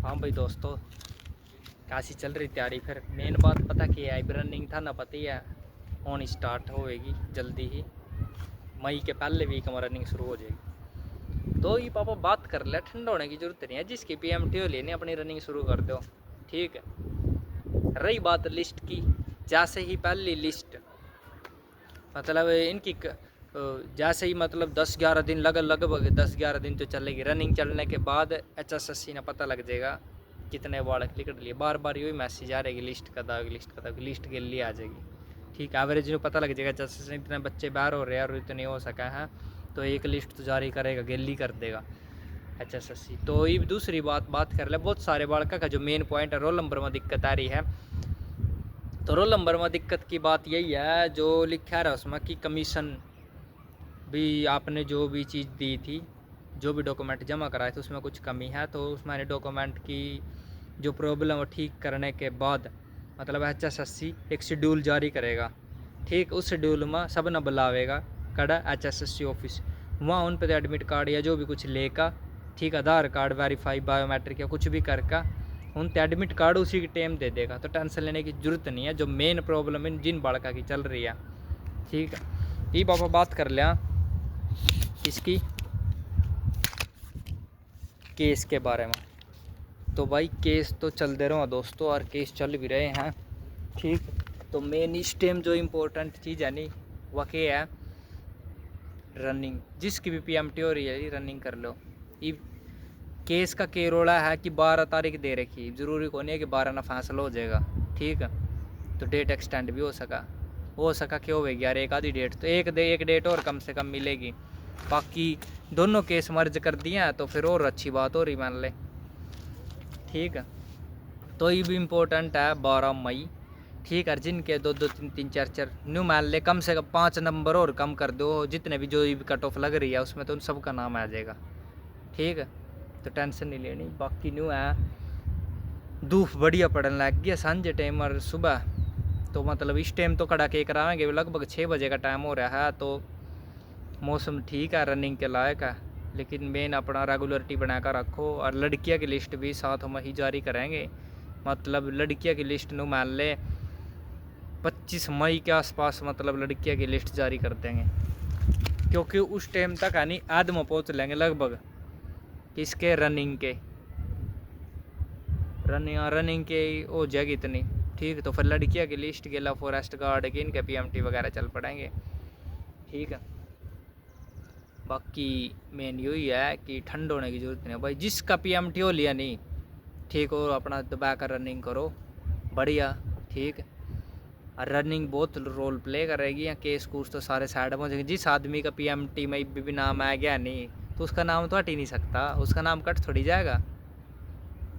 हाँ भाई दोस्तों, कैसी चल रही तैयारी? फिर मेन बात पता क्या है, रनिंग था ना, पता ही है ऑन स्टार्ट होएगी जल्दी ही। मई के पहले वीक में रनिंग शुरू हो जाएगी। तो ये पापा बात कर ले, ठंडा होने की जरूरत नहीं है। जिसकी PMT हो लेने अपनी रनिंग शुरू कर दो, ठीक है। रही बात लिस्ट की, जैसे ही पहली लिस्ट मतलब इनकी जैसे ही मतलब 10-11 दिन लगभग 10-11 दिन तो चलेगी। रनिंग चलने के बाद HSSC ने पता लग जाएगा कितने बालक निकट लिए। बार बार यही मैसेज आ रहेगी, लिस्ट का दाग, लिस्ट का दाग, लिस्ट के लिए आ जाएगी। ठीक है, एवरेज में पता लग जाएगा HSSC इतने बच्चे बाहर हो रहे हैं और इतने हो सका है, तो एक लिस्ट तो जारी करेगा, गिल्ली कर देगा HSSC। तो ये दूसरी बात कर ले, बहुत सारे बालक का जो मेन पॉइंट है, रोल नंबर में दिक्कत आ रही है। तो रोल नंबर में दिक्कत की बात यही है, जो लिखा रहा उसमें कि कमीशन भी आपने जो भी चीज़ दी थी, जो भी डॉक्यूमेंट जमा कराए थे, उसमें कुछ कमी है। तो उसमें डॉक्यूमेंट की जो प्रॉब्लम ठीक करने के बाद मतलब HSSC एक शेड्यूल जारी करेगा। ठीक, उस शेड्यूल में सब न बुलावेगा कड़ा HSSC ऑफिस। वहाँ उन पर एडमिट कार्ड या जो भी कुछ लेकर, ठीक, आधार कार्ड वेरीफाई, बायोमेट्रिक या कुछ भी करके उन एडमिट कार्ड उसी की टाइम दे देगा। तो टेंशन लेने की जरूरत नहीं है, जो मेन प्रॉब्लम इन जिन बालका की चल रही है। ठीक है, ये पापा बात कर लिया इसकी केस के बारे में। तो भाई केस तो चल दे रहा हूँ दोस्तों, और केस चल भी रहे हैं। ठीक, तो मेन इस टाइम जो इम्पोर्टेंट चीज़ है नहीं, वह क्या है, रनिंग। जिसकी भी PMT हो रही है रनिंग कर लो। ये केस का के रोड़ा है कि 12 तारीख दे रखी, ज़रूरी को नहीं है कि 12 ना फैसला हो जाएगा। ठीक है, तो डेट एक्सटेंड भी हो सका क्यों होगी यार, एक आधी डेट तो एक डेट और कम से कम मिलेगी। बाकी दोनों केस मर्ज कर दिए हैं तो फिर और अच्छी बात हो रही, मान ले। ठीक है, तो ये भी इम्पोर्टेंट है 12 मई। ठीक है, जिनके 2-2, 3-3, 4-4 न्यू मान ले, कम से कम 5 नंबर और कम कर दो, जितने भी जो कट ऑफ लग रही है उसमें, तो उन सबका नाम आ जाएगा। ठीक है, तो टेंशन नहीं लेनी। बाकी न्यू है, धूप बढ़िया पड़ने लग गया सांझे टाइम और सुबह, तो मतलब इस टाइम तो कड़ा के कराएंगे। लगभग 6 बजे का टाइम हो रहा है, तो मौसम ठीक है, रनिंग के लायक है। लेकिन मेन अपना रेगुलरिटी बनाकर रखो। और लड़कियां की लिस्ट भी साथ हम ही जारी करेंगे। मतलब लड़कियां की लिस्ट नु मान ले 25 मई के आसपास मतलब लड़कियां की लिस्ट जारी कर देंगे, क्योंकि उस टाइम तक है नहीं आदम पहुँच लेंगे लगभग इसके रनिंग के हो जाएगी इतनी। ठीक, तो फिर लड़कियां की लिस्ट के ला फॉरेस्ट गार्ड के इनके PMT वगैरह चल पड़ेंगे। ठीक है, बाकी मेन यही है कि ठंड होने की ज़रूरत नहीं है भाई। जिसका PMT हो लिया नहीं, ठीक हो, अपना दबा कर रनिंग करो बढ़िया। ठीक, और रनिंग बहुत रोल प्ले करेगी। या केस कूस तो सारे साइड में हो जाएंगे। जिस आदमी का PMT में भी नाम आ गया नहीं, तो उसका नाम तो हट ही नहीं सकता, उसका नाम कट थोड़ी जाएगा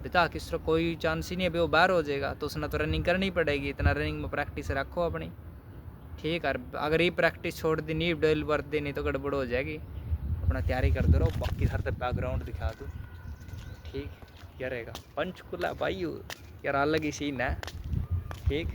बेटा। किस तरह कोई चांस ही नहीं है, अभी वो बाहर हो जाएगा, तो उसने तो रनिंग करनी पड़ेगी। इतना रनिंग में प्रैक्टिस रखो अपनी। ठीक है, अगर ये प्रैक्टिस छोड़ दी, नहीं डेल भर दी, नहीं तो गड़बड़ हो जाएगी। अपना तैयारी करते रहो। बाकी हर तक बैकग्राउंड दिखा दूँ। ठीक, क्या रहेगा पंचकुला भाई यार, अलग ही सीन है। ठीक।